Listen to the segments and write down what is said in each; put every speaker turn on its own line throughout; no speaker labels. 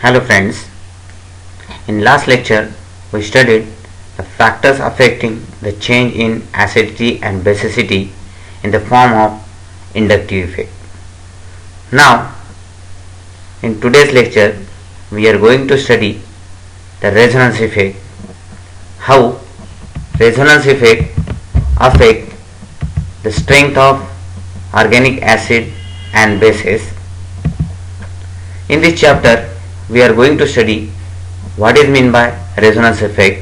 Hello friends, in last lecture we studied the factors affecting the change in acidity and basicity in the form of inductive effect. Now in today's lecture we are going to study the resonance effect, how resonance effect affect the strength of organic acid and bases. In this chapter we are going to study what is meant by resonance effect,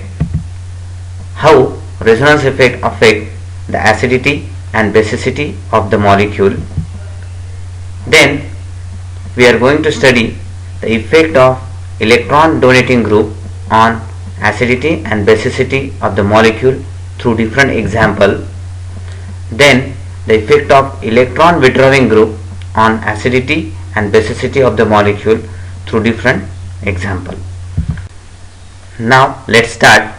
how resonance effect affect the acidity and basicity of the molecule. Then we are going to study the effect of electron donating group on acidity and basicity of the molecule through different example. Then the effect of electron withdrawing group on acidity and basicity of the molecule through different example. Now let's start.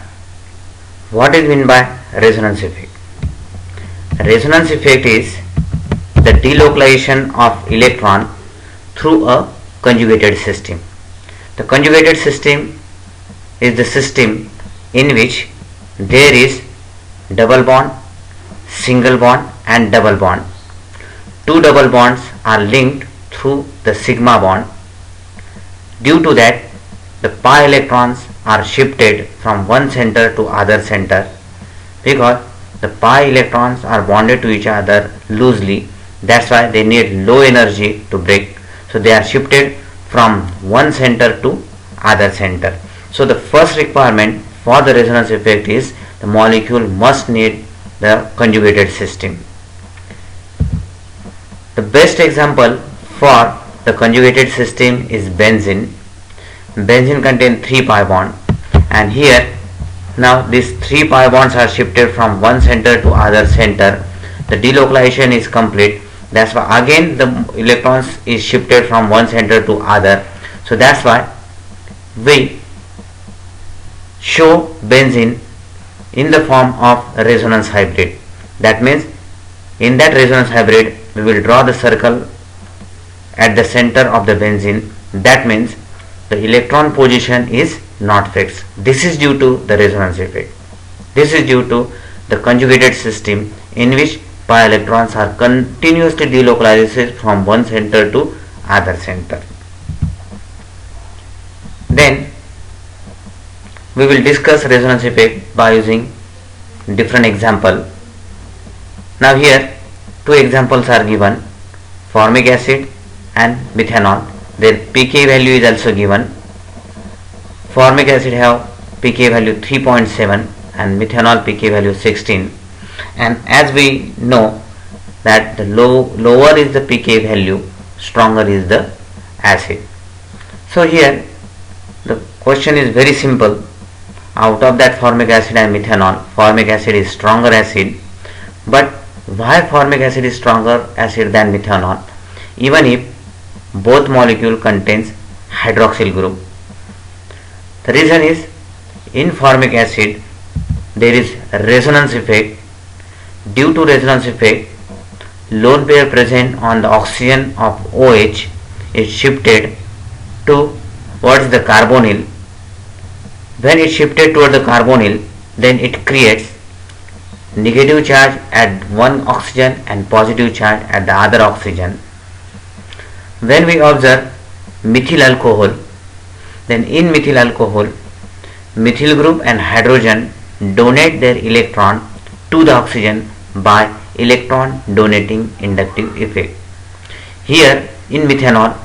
What is meant by resonance effect? Resonance effect is the delocalization of electron through a conjugated system. The conjugated system is the system in which there is double bond, single bond and double bond. Two double bonds are linked through the sigma bond. Due to that, the pi electrons are shifted from one center to other center because the pi electrons are bonded to each other loosely. That's why they need low energy to break. So they are shifted from one center to other center. So the first requirement for the resonance effect is the molecule must need the conjugated system. The best example for the conjugated system is benzene. Benzene contains 3 pi bond, and here now these 3 pi bonds are shifted from one center to other center. The delocalization is complete. That's why again the electrons is shifted from one center to other. So that's why we show benzene in the form of resonance hybrid. That means in that resonance hybrid we will draw the circle at the center of the benzene. That means the electron position is not fixed. This is due to the resonance effect. This is due to the conjugated system in which pi electrons are continuously delocalized from one center to other center. Then we will discuss resonance effect by using different example. Now here two examples are given, formic acid and methanol. Their pK value is also given. Formic acid have pK value 3.7 and methanol pK value 16. And as we know that the lower is the pK value, stronger is the acid. So here the question is very simple. Out of that formic acid and methanol, formic acid is stronger acid. But why formic acid is stronger acid than methanol? Even if both molecule contains hydroxyl group. The reason is in formic acid there is resonance effect. Due to resonance effect, lone pair present on the oxygen of OH is shifted towards the carbonyl. When it shifted towards the carbonyl, then it creates negative charge at one oxygen and positive charge at the other oxygen. When we observe methyl alcohol, then in methyl alcohol, methyl group and hydrogen donate their electron to the oxygen by electron donating inductive effect. Here in methanol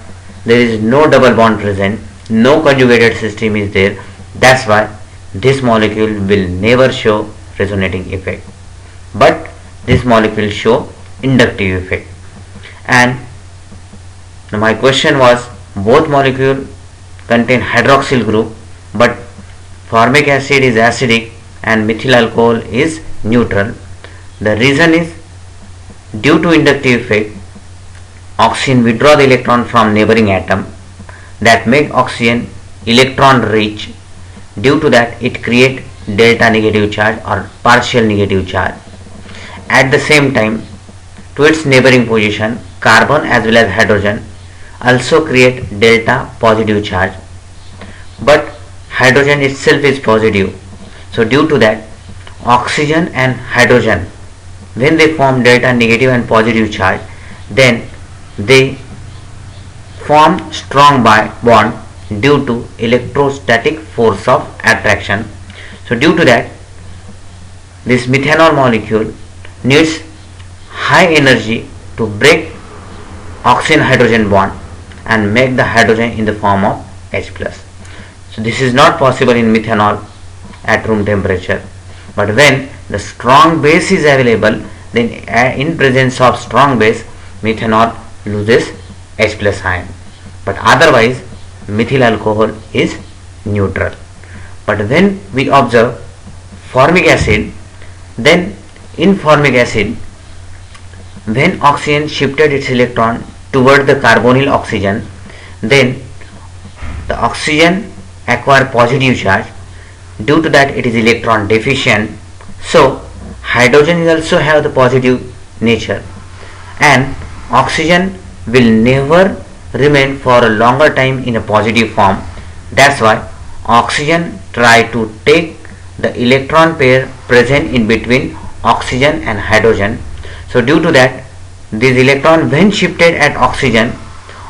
there is no double bond present, no conjugated system is there. That's why this molecule will never show resonating effect, but this molecule show inductive effect. And my question was, both molecule contain hydroxyl group, but formic acid is acidic and methyl alcohol is neutral. The reason is due to inductive effect, oxygen withdraw the electron from neighboring atom that make oxygen electron rich. Due to that it create delta negative charge or partial negative charge. At the same time, to its neighboring position, carbon as well as hydrogen also create delta positive charge. but hydrogen itself is positive. So due to that, oxygen and hydrogen, when they form delta negative and positive charge, then they form strong bond due to electrostatic force of attraction. So due to that, this methanol molecule needs high energy to break oxygen hydrogen bond and make the hydrogen in the form of H plus. So this is not possible in methanol at room temperature. But when the strong base is available, then in presence of strong base, methanol loses H plus ion. But otherwise, methyl alcohol is neutral. But when we observe formic acid, then in formic acid, when oxygen shifted its electron toward the carbonyl oxygen, then the oxygen acquire positive charge. Due to that, it is electron deficient. So hydrogen is also have the positive nature, and oxygen will never remain for a longer time in a positive form. That's why oxygen try to take the electron pair present in between oxygen and hydrogen. So due to that, this electron when shifted at oxygen,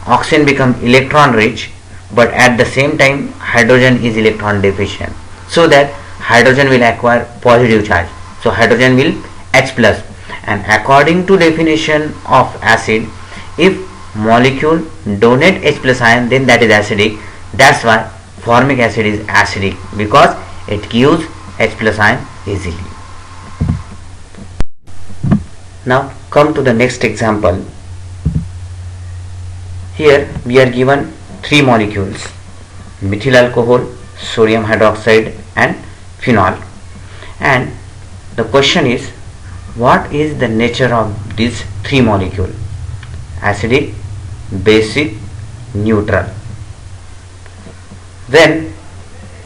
oxygen become electron rich, but at the same time hydrogen is electron deficient, so that hydrogen will acquire positive charge. So hydrogen will H plus, and according to definition of acid, if molecule donate H plus ion, then that is acidic. That's why formic acid is acidic, because it gives H plus ion easily. Now come to the next example. Here we are given three molecules: methyl alcohol, sodium hydroxide and phenol. And the question is, what is the nature of these three molecules? Acidic, basic, neutral. When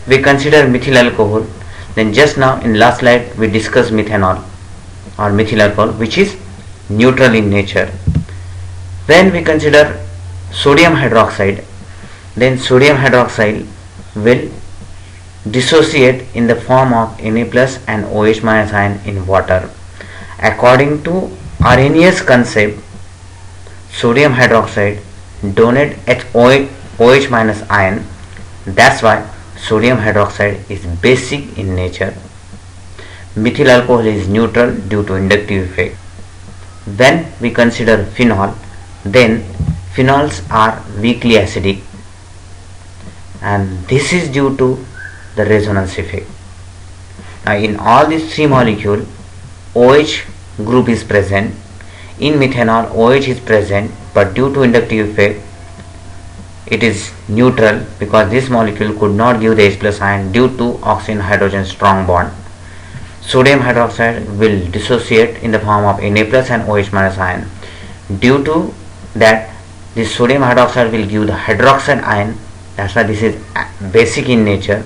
we consider methyl alcohol, then just now in last slide we discussed methanol or methyl alcohol, which is neutral in nature. When we consider sodium hydroxide, then sodium hydroxide will dissociate in the form of Na plus and OH minus ion in water. According to Arrhenius concept, sodium hydroxide donate OH minus ion. That's why sodium hydroxide is basic in nature. Methyl alcohol is neutral due to inductive effect. When we consider phenol, then phenols are weakly acidic, and this is due to the resonance effect. Now in all these three molecules, OH group is present. In methanol, OH is present, but due to inductive effect, it is neutral, because this molecule could not give the H plus ion due to oxygen hydrogen strong bond. Sodium hydroxide will dissociate in the form of Na plus and OH minus ion. Due to that, this sodium hydroxide will give the hydroxide ion. That's why this is basic in nature.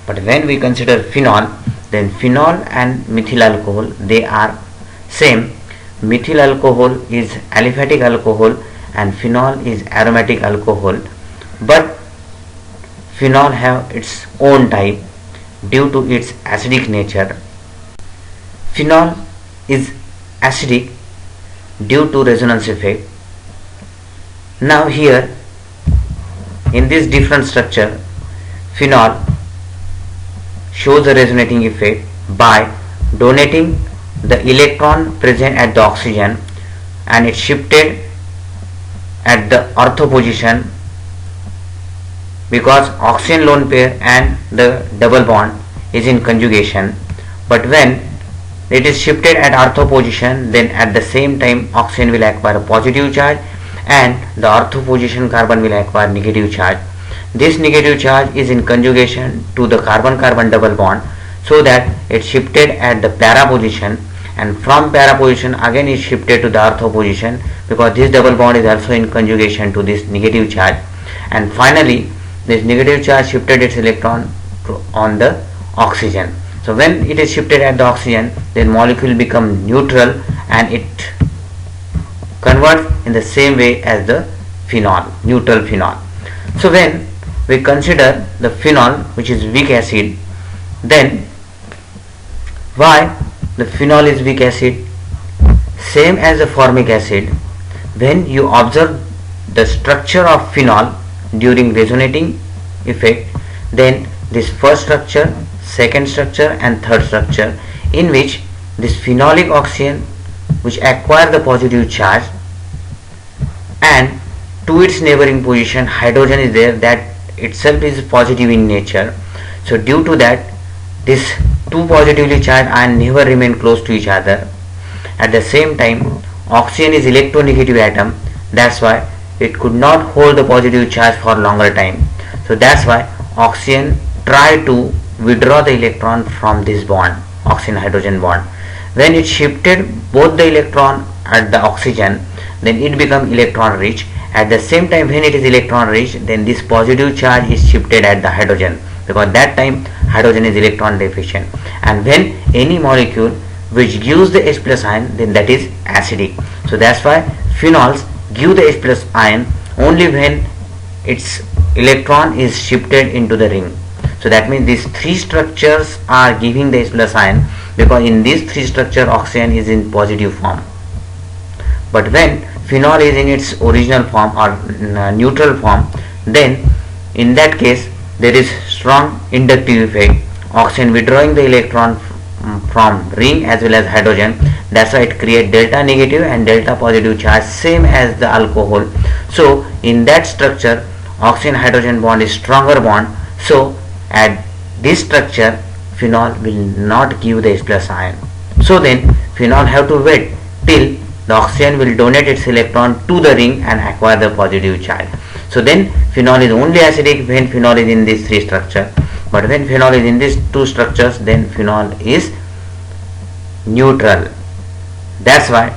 But when we consider phenol, then phenol and methyl alcohol, they are same. Methyl alcohol is aliphatic alcohol and phenol is aromatic alcohol, but phenol have its own type due to its acidic nature. Phenol is acidic due to resonance effect. Now here in this different structure, phenol shows a resonating effect by donating the electron present at the oxygen, and it shifted at the ortho position, because oxygen lone pair and the double bond is in conjugation. But when it is shifted at ortho position, then at the same time oxygen will acquire a positive charge and the ortho position carbon will acquire negative charge. This negative charge is in conjugation to the carbon-carbon double bond, so that it shifted at the para position, and from para position again is shifted to the ortho position, because this double bond is also in conjugation to this negative charge, and finally this negative charge shifted its electron on the oxygen. So when it is shifted at the oxygen, then molecule become neutral and it converts in the same way as the phenol, neutral phenol. So when we consider the phenol, which is weak acid. Then why the phenol is weak acid? Same as the formic acid, when you observe the structure of phenol during resonating effect, then this first structure, second structure and third structure, in which this phenolic oxygen which acquire the positive charge, and to its neighboring position hydrogen is there, that itself is positive in nature. So due to that, these two positively charged ions never remain close to each other. At the same time, oxygen is electronegative atom, that's why it could not hold the positive charge for longer time. So that's why oxygen try to withdraw the electron from this bond, oxygen hydrogen bond. When it shifted both the electron at the oxygen, then it become electron rich. At the same time, when it is electron rich, then this positive charge is shifted at the hydrogen, because that time hydrogen is electron deficient. And when any molecule which gives the H plus ion, then that is acidic. So that's why phenols give the H plus ion only when its electron is shifted into the ring. So that means these three structures are giving the H plus ion, because in these three structure oxygen is in positive form. But when phenol is in its original form or neutral form, then in that case there is strong inductive effect, oxygen withdrawing the electron from ring as well as hydrogen. That's why it creates delta negative and delta positive charge, same as the alcohol. So in that structure, oxygen hydrogen bond is stronger bond. So at this structure, phenol will not give the H plus ion. So then phenol have to wait till the oxygen will donate its electron to the ring and acquire the positive charge. So then phenol is only acidic when phenol is in these three structures. But when phenol is in these two structures, then phenol is neutral. That's why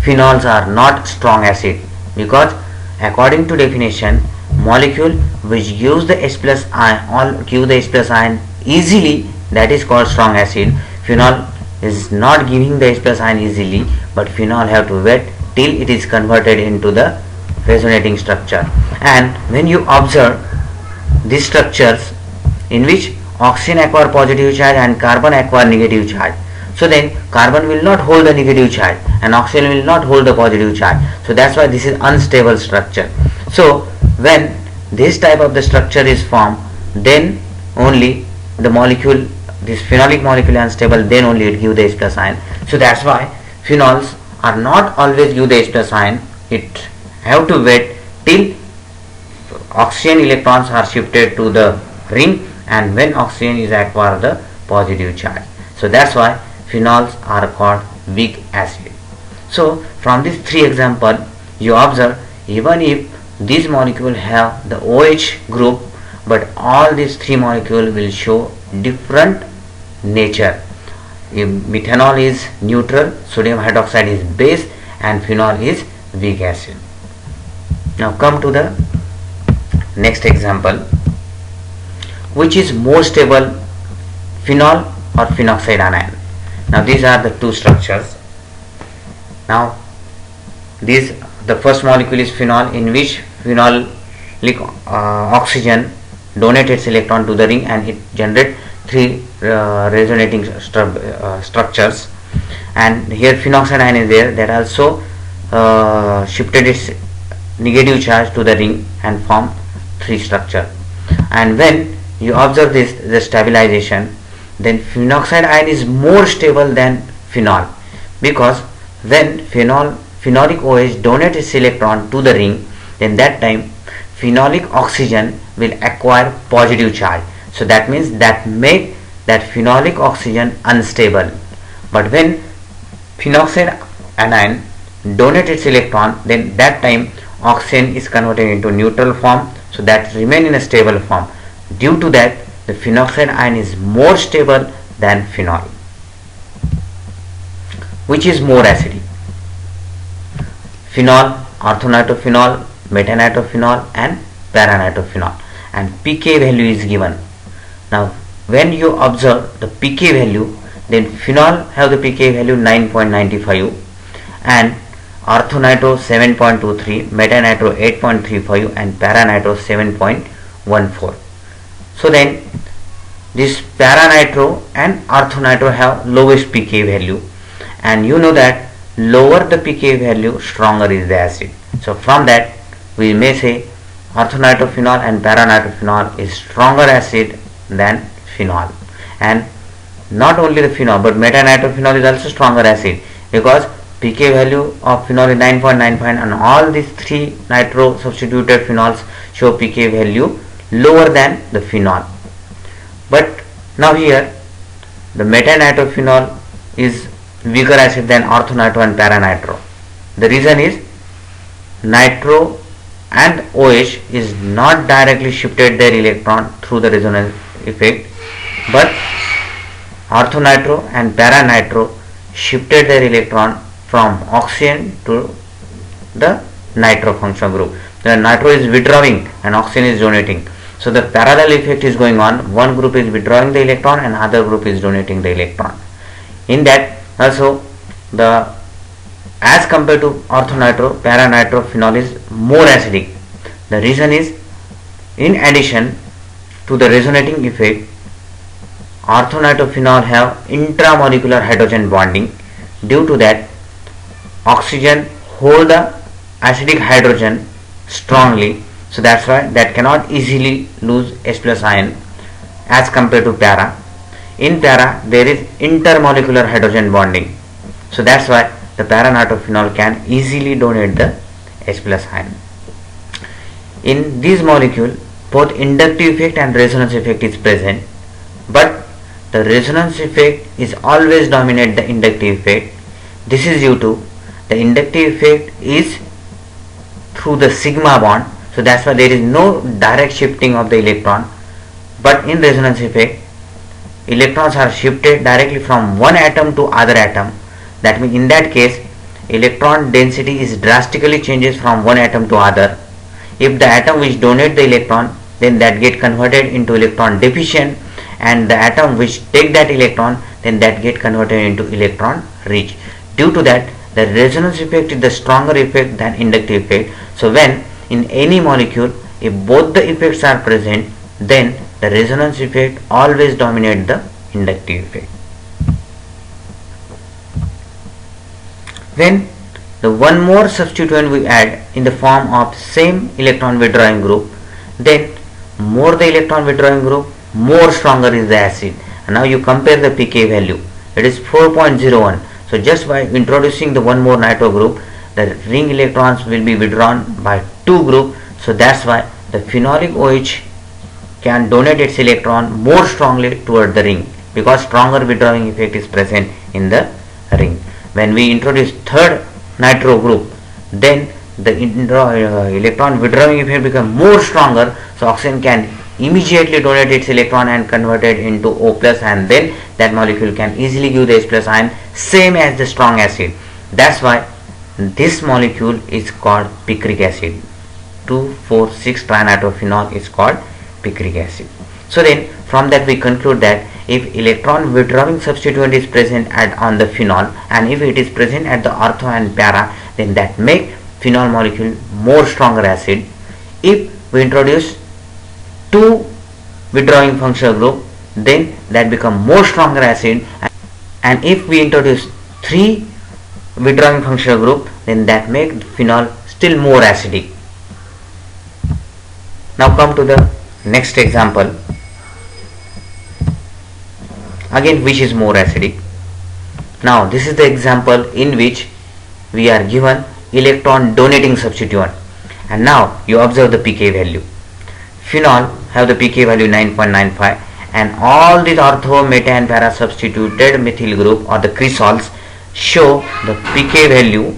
phenols are not strong acid, because according to definition, molecule which gives the H plus ion or give the H plus ion easily, that is called strong acid. Phenol is not giving the H plus ion easily, but phenol have to wait till it is converted into the resonating structure. And when you observe these structures in which oxygen acquire positive charge and carbon acquire negative charge, so then carbon will not hold the negative charge and oxygen will not hold the positive charge. So that's why this is unstable structure. So when this type of the structure is formed, then only the molecule, this phenolic molecule is unstable, then only it gives the H plus ion. So that's why phenols are not always give the H plus ion. It have to wait till oxygen electrons are shifted to the ring, and when oxygen is acquire the positive charge. So that's why phenols are called weak acid. So from these three examples, you observe, even if these molecules have the OH group, but all these three molecules will show different nature. If methanol is neutral, sodium hydroxide is base, and phenol is weak acid. Now come to the next example, which is more stable, phenol or phenoxide anion. Now these are the two structures. Now the first molecule is phenol, in which phenolic oxygen donates its electron to the ring and it generates three resonating structures. And here phenoxide ion is there, that also shifted its negative charge to the ring and form three structure. And when you observe this, the stabilization, then phenoxide ion is more stable than phenol, because when phenolic OH donates its electron to the ring, then that time phenolic oxygen will acquire positive charge. So that means that make that phenolic oxygen unstable. But when phenoxide anion donates its electron, then that time oxygen is converted into neutral form, so that remain in a stable form. Due to that, the phenoxide ion is more stable than phenol. Which is more acidic? Phenol, orthonitrophenol, metanitrophenol and paranitrophenol, and pK value is given. Now when you observe the pK value, then phenol have the pK value 9.95 and orthonitro 7.23, metanitro 8.35 and paranitro 7.14. 1,4. So then this para-nitro and ortho-nitro have lowest pK value, and you know that lower the pK value, stronger is the acid. So from that we may say ortho-nitrophenol and para-nitrophenol is stronger acid than phenol. And not only the phenol but meta-nitrophenol is also stronger acid, because pK value of phenol is 9.95 and all these three nitro substituted phenols show pK value lower than the phenol. But now here the meta-nitrophenol is weaker acid than ortho-nitro and para-nitro. The reason is nitro and OH is not directly shifted their electron through the resonance effect, but ortho-nitro and para-nitro shifted their electron from oxygen to the nitro functional group. The nitro is withdrawing and oxygen is donating. So the parallel effect is going on. One group is withdrawing the electron and other group is donating the electron. In that also, the as compared to ortho-nitro, para-nitrophenol is more acidic. The reason is, in addition to the resonating effect, ortho-nitrophenol have intramolecular hydrogen bonding. Due to that, oxygen hold the acidic hydrogen strongly, so that's why that cannot easily lose H plus ion as compared to para. In para there is intermolecular hydrogen bonding, so that's why the para-nitrophenol can easily donate the H plus ion. In this molecule both inductive effect and resonance effect is present, but the resonance effect is always dominate the inductive effect. This is due to the inductive effect is through the sigma bond, so that's why there is no direct shifting of the electron. But in resonance effect, electrons are shifted directly from one atom to other atom. That means in that case electron density is drastically changes from one atom to other. If the atom which donate the electron, then that get converted into electron deficient, and the atom which take that electron, then that get converted into electron rich. Due to that, the resonance effect is the stronger effect than inductive effect. So when in any molecule, if both the effects are present, then the resonance effect always dominate the inductive effect. When the one more substituent we add in the form of same electron withdrawing group, then more the electron withdrawing group, more stronger is the acid. And now you compare the pK value, it is 4.01. So just by introducing the one more nitro group, the ring electrons will be withdrawn by two group. So that's why the phenolic OH can donate its electron more strongly toward the ring, because stronger withdrawing effect is present in the ring. When we introduce third nitro group, then the electron withdrawing effect becomes more stronger, so oxygen can immediately donate its electron and convert it into O plus, and then that molecule can easily give the H plus ion, same as the strong acid. That's why this molecule is called picric acid. 2,4,6-trinitrophenol is called picric acid. So then from that we conclude that if electron withdrawing substituent is present on the phenol, and if it is present at the ortho and para, then that make phenol molecule more stronger acid. If we introduce two withdrawing functional group, then that become more stronger acid, and if we introduce three withdrawing functional group, then that make phenol still more acidic. Now come to the next example, again which is more acidic. Now this is the example in which we are given electron donating substituent, and now you observe the pK value. Phenol have the pK value 9.95, and all these ortho, meta and para substituted methyl group or the cresols show the pK value